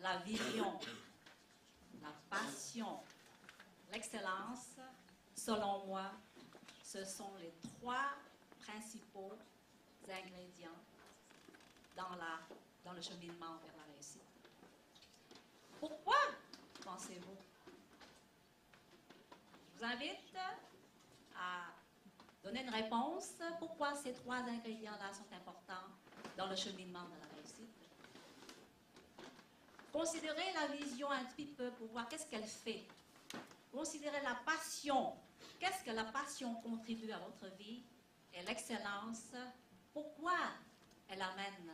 la vision, la passion, l'excellence, selon moi, ce sont les trois principaux ingrédients dans le cheminement vers la réussite. Pourquoi pensez-vous? Je vous invite à donner une réponse. Pourquoi ces trois ingrédients-là sont importants dans le cheminement de la réussite? Considérez la vision un petit peu pour voir qu'est-ce qu'elle fait. Considérez la passion. Qu'est-ce que la passion contribue à votre vie? Et l'excellence, pourquoi elle amène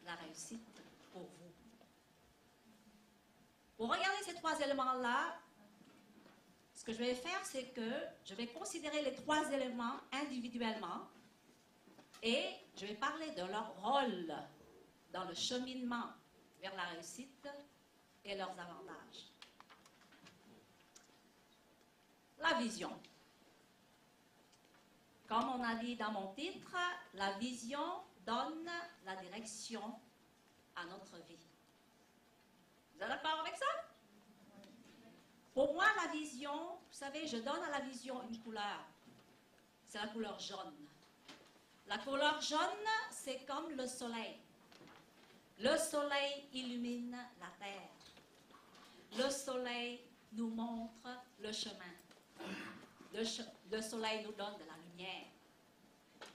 la réussite pour vous? Pour regarder ces trois éléments-là, ce que je vais faire, c'est que je vais considérer les trois éléments individuellement et je vais parler de leur rôle dans le cheminement vers la réussite et leurs avantages. La vision. Comme on a dit dans mon titre, la vision donne la direction à notre vie. Vous êtes d'accord avec ça? Pour moi, la vision, vous savez, je donne à la vision une couleur. C'est la couleur jaune. La couleur jaune, c'est comme le soleil. Le soleil illumine la terre. Le soleil nous montre le chemin. Le soleil nous donne de la lumière.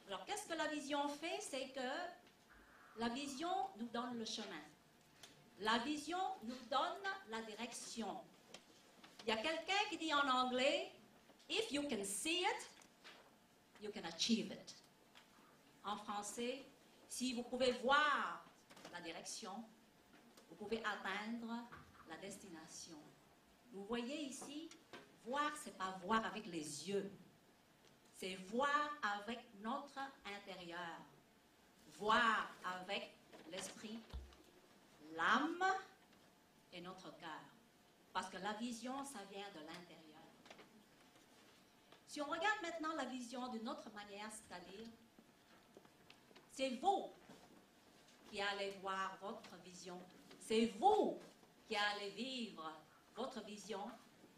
Alors, qu'est-ce que la vision fait? C'est que la vision nous donne le chemin. La vision nous donne la direction. Il y a quelqu'un qui dit en anglais, if you can see it, you can achieve it. En français, si vous pouvez voir la direction, vous pouvez atteindre la destination. Vous voyez ici, voir, c'est pas voir avec les yeux. C'est voir avec notre intérieur. Voir avec l'esprit, l'âme et notre cœur. Parce que la vision, ça vient de l'intérieur. Si on regarde maintenant la vision d'une autre manière, c'est-à-dire, c'est vous qui allez voir votre vision. C'est vous qui allez vivre votre vision.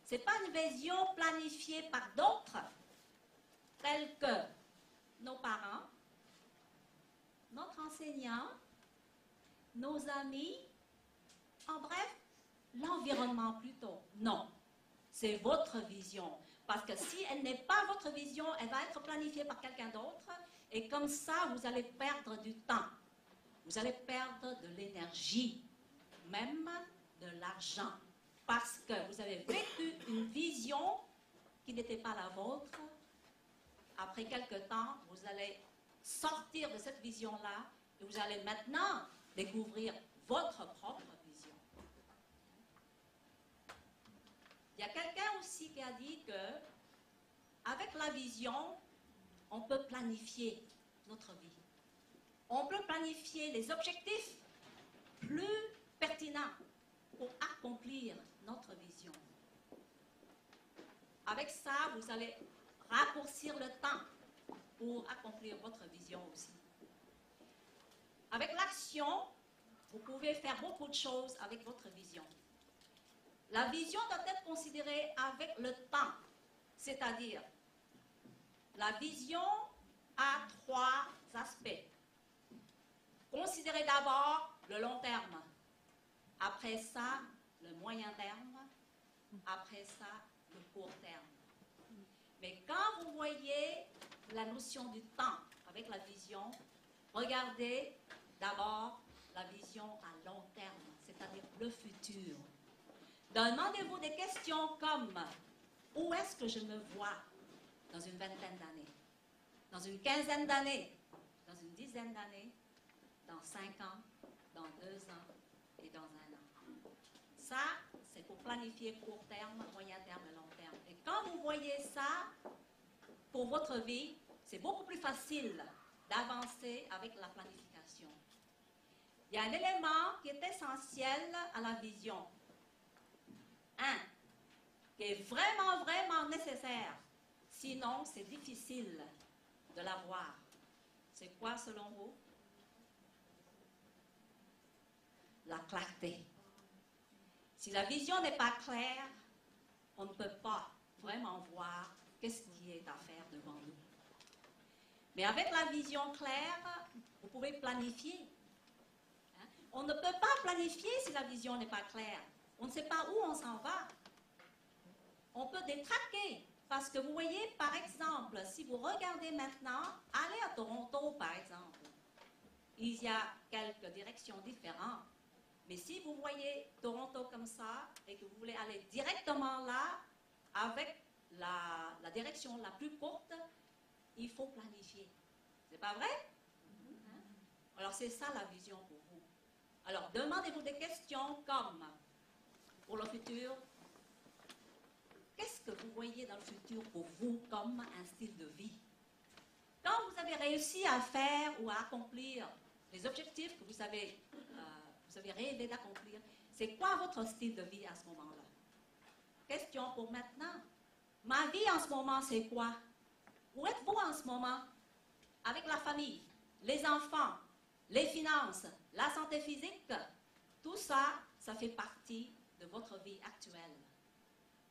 Ce n'est pas une vision planifiée par d'autres, tels que nos parents, notre enseignant, nos amis, en bref, l'environnement plutôt. Non, c'est votre vision. Parce que si elle n'est pas votre vision, elle va être planifiée par quelqu'un d'autre. Et comme ça, vous allez perdre du temps. Vous allez perdre de l'énergie, même de l'argent. Parce que vous avez vécu une vision qui n'était pas la vôtre. Après quelque temps, vous allez sortir de cette vision-là et vous allez maintenant découvrir votre propre vision. Il y a quelqu'un aussi qui a dit que avec la vision, on peut planifier notre vie. On peut planifier les objectifs plus pertinents pour accomplir notre vision. Avec ça, vous allez raccourcir le temps pour accomplir votre vision aussi. Avec l'action, vous pouvez faire beaucoup de choses avec votre vision. La vision doit être considérée avec le temps, c'est-à-dire la vision a trois aspects. Considérez d'abord le long terme, après ça le moyen terme, après ça le court terme. Mais quand vous voyez la notion du temps avec la vision, regardez d'abord la vision à long terme, c'est-à-dire le futur. Demandez-vous des questions comme « Où est-ce que je me vois dans une vingtaine d'années? Dans une quinzaine d'années? Dans une dizaine d'années? Dans 5 ans? Dans 2 ans? Et dans 1 an? » Ça, c'est pour planifier court terme, moyen terme et long terme. Et quand vous voyez ça, pour votre vie, c'est beaucoup plus facile d'avancer avec la planification. Il y a un élément qui est essentiel à la vision. Qui est vraiment, vraiment nécessaire. Sinon, c'est difficile de l'avoir. C'est quoi selon vous? La clarté. Si la vision n'est pas claire, on ne peut pas vraiment voir qu'est-ce qui est à faire devant nous. Mais avec la vision claire, vous pouvez planifier. Hein? On ne peut pas planifier si la vision n'est pas claire. On ne sait pas où on s'en va. On peut détraquer. Parce que vous voyez, par exemple, si vous regardez maintenant, allez à Toronto, par exemple. Il y a quelques directions différentes. Mais si vous voyez Toronto comme ça, et que vous voulez aller directement là, avec la direction la plus courte, il faut planifier. C'est pas vrai? Hein? Alors, c'est ça la vision pour vous. Alors, demandez-vous des questions comme, pour le futur, qu'est-ce que vous voyez dans le futur pour vous comme un style de vie? Quand vous avez réussi à faire ou à accomplir les objectifs que vous avez rêvé d'accomplir, c'est quoi votre style de vie à ce moment-là? Question pour maintenant. Ma vie en ce moment, c'est quoi? Où êtes-vous en ce moment? Avec la famille, les enfants, les finances, la santé physique, tout ça, ça fait partie de votre vie actuelle.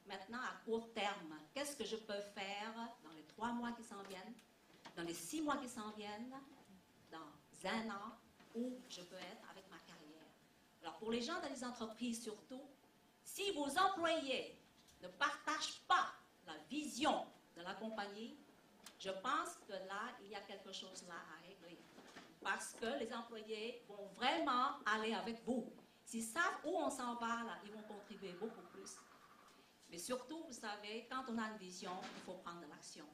Maintenant, à court terme, qu'est-ce que je peux faire dans les 3 mois qui s'en viennent, dans les 6 mois qui s'en viennent, dans 1 an, où je peux être avec ma carrière? Alors, pour les gens dans les entreprises surtout, si vos employés ne partagent pas la vision de la compagnie, je pense que là, il y a quelque chose là à régler. Parce que les employés vont vraiment aller avec vous. S'ils savent où on s'en va, là, ils vont contribuer beaucoup plus. Mais surtout, vous savez, quand on a une vision, il faut prendre de l'action.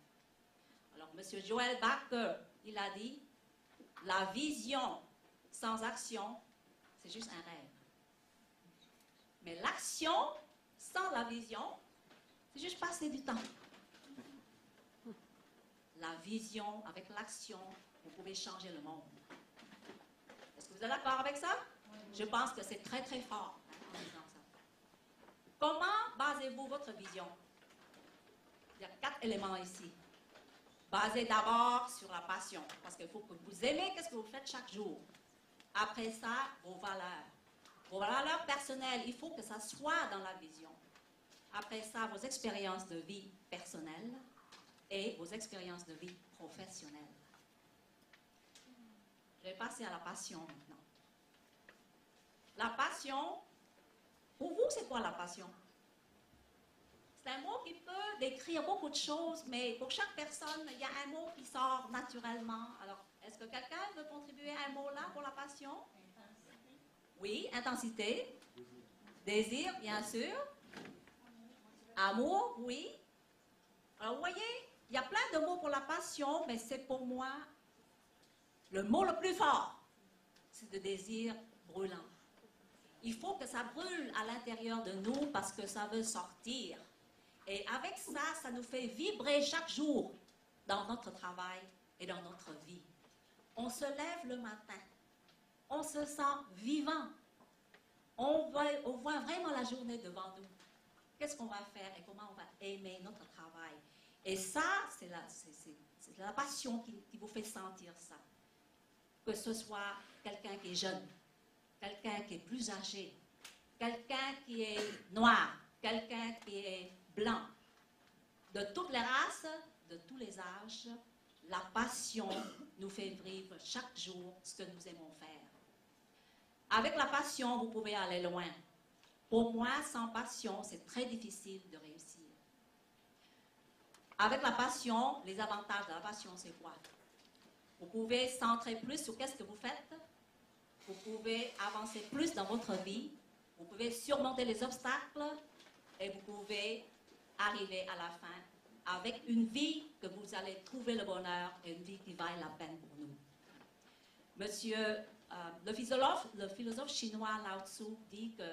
Alors, M. Joel Baker, il a dit, la vision sans action, c'est juste un rêve. Mais l'action sans la vision, c'est juste passer du temps. La vision avec l'action, vous pouvez changer le monde. Est-ce que vous êtes d'accord avec ça? Oui. Je pense que c'est très, très fort en disant ça. Comment basez-vous votre vision? Il y a 4 éléments ici. Basez d'abord sur la passion, parce qu'il faut que vous aimez ce que vous faites chaque jour. Après ça, vos valeurs. Vos valeurs personnelles, il faut que ça soit dans la vision. Après ça, vos expériences de vie personnelles et vos expériences de vie professionnelles. Je vais passer à la passion maintenant. La passion, pour vous, c'est quoi la passion? C'est un mot qui peut décrire beaucoup de choses, mais pour chaque personne, il y a un mot qui sort naturellement. Alors, est-ce que quelqu'un veut contribuer à un mot là pour la passion? Intensité. Oui, intensité. Désir, bien sûr. Amour, oui. Alors, vous voyez, il y a plein de mots pour la passion, mais c'est pour moi le mot le plus fort. C'est le désir brûlant. Il faut que ça brûle à l'intérieur de nous parce que ça veut sortir. Et avec ça, ça nous fait vibrer chaque jour dans notre travail et dans notre vie. On se lève le matin. On se sent vivant. On voit vraiment la journée devant nous. Qu'est-ce qu'on va faire et comment on va aimer notre travail? Et ça, c'est la passion qui vous fait sentir ça. Que ce soit quelqu'un qui est jeune, quelqu'un qui est plus âgé, quelqu'un qui est noir, quelqu'un qui est blanc, de toutes les races, de tous les âges, la passion nous fait vivre chaque jour ce que nous aimons faire. Avec la passion, vous pouvez aller loin. Pour moi, sans passion, c'est très difficile de réussir. Avec la passion, les avantages de la passion, c'est quoi? Vous pouvez centrer plus sur qu'est-ce que vous faites. Vous pouvez avancer plus dans votre vie. Vous pouvez surmonter les obstacles. Et vous pouvez arriver à la fin avec une vie que vous allez trouver le bonheur et une vie qui vaille la peine pour nous. Le philosophe chinois Lao Tzu dit que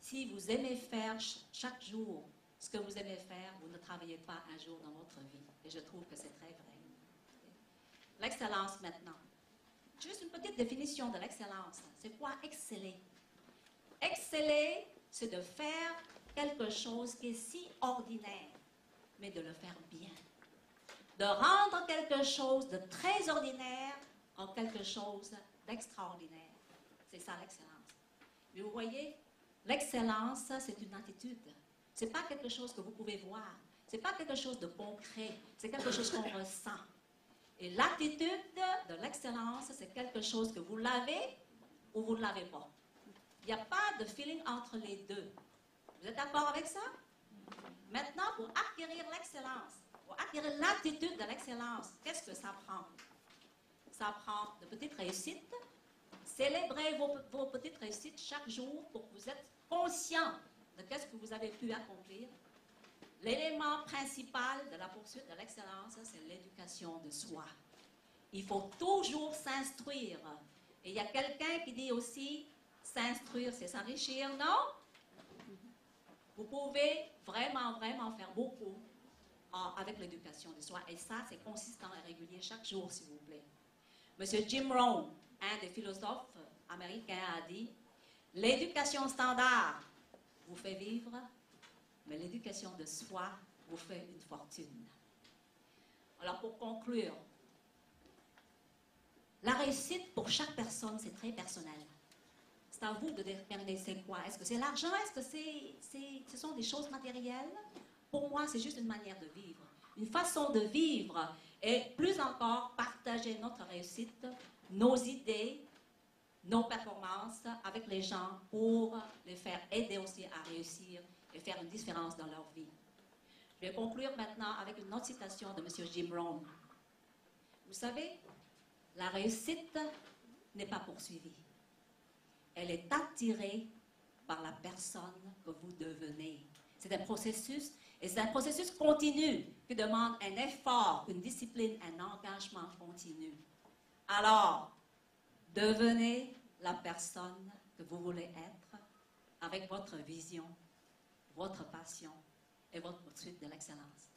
si vous aimez faire chaque jour ce que vous aimez faire, vous ne travaillez pas un jour dans votre vie. Et je trouve que c'est très vrai. L'excellence maintenant. Juste une petite définition de l'excellence. C'est quoi exceller? Exceller, c'est de faire quelque chose qui est si ordinaire, mais de le faire bien. De rendre quelque chose de très ordinaire en quelque chose d'extraordinaire. C'est ça l'excellence. Mais vous voyez, L'excellence, c'est une attitude. Ce n'est pas quelque chose que vous pouvez voir. Ce n'est pas quelque chose de concret. C'est quelque chose qu'on ressent. Et l'attitude de l'excellence, c'est quelque chose que vous l'avez ou vous ne l'avez pas. Il n'y a pas de feeling entre les deux. Vous êtes d'accord avec ça? Maintenant, pour acquérir l'excellence, pour acquérir l'attitude de l'excellence, qu'est-ce que ça prend? Ça prend de petites réussites. Célébrez vos petites réussites chaque jour pour que vous êtes conscient de ce que vous avez pu accomplir. L'élément principal de la poursuite de l'excellence, c'est l'éducation de soi. Il faut toujours s'instruire. Et il y a quelqu'un qui dit aussi, s'instruire, c'est s'enrichir, non? Vous pouvez vraiment faire beaucoup avec l'éducation de soi. Et ça, c'est consistant et régulier chaque jour, s'il vous plaît. Monsieur Jim Rohn, un des philosophes américains, a dit, l'éducation standard vous fait vivre, mais l'éducation de soi vous fait une fortune. Alors, pour conclure, la réussite pour chaque personne, c'est très personnel. C'est à vous de déterminer c'est quoi. Est-ce que c'est l'argent? Est-ce que ce sont des choses matérielles? Pour moi, c'est juste une manière de vivre. Une façon de vivre et plus encore partager notre réussite, nos idées, nos performances avec les gens pour les faire aider aussi à réussir et faire une différence dans leur vie. Je vais conclure maintenant avec une autre citation de M. Jim Rohn. Vous savez, la réussite n'est pas poursuivie. Elle est attirée par la personne que vous devenez. C'est un processus, et c'est un processus continu qui demande un effort, une discipline, un engagement continu. Alors, devenez la personne que vous voulez être avec votre vision, votre passion et votre poursuite de l'excellence.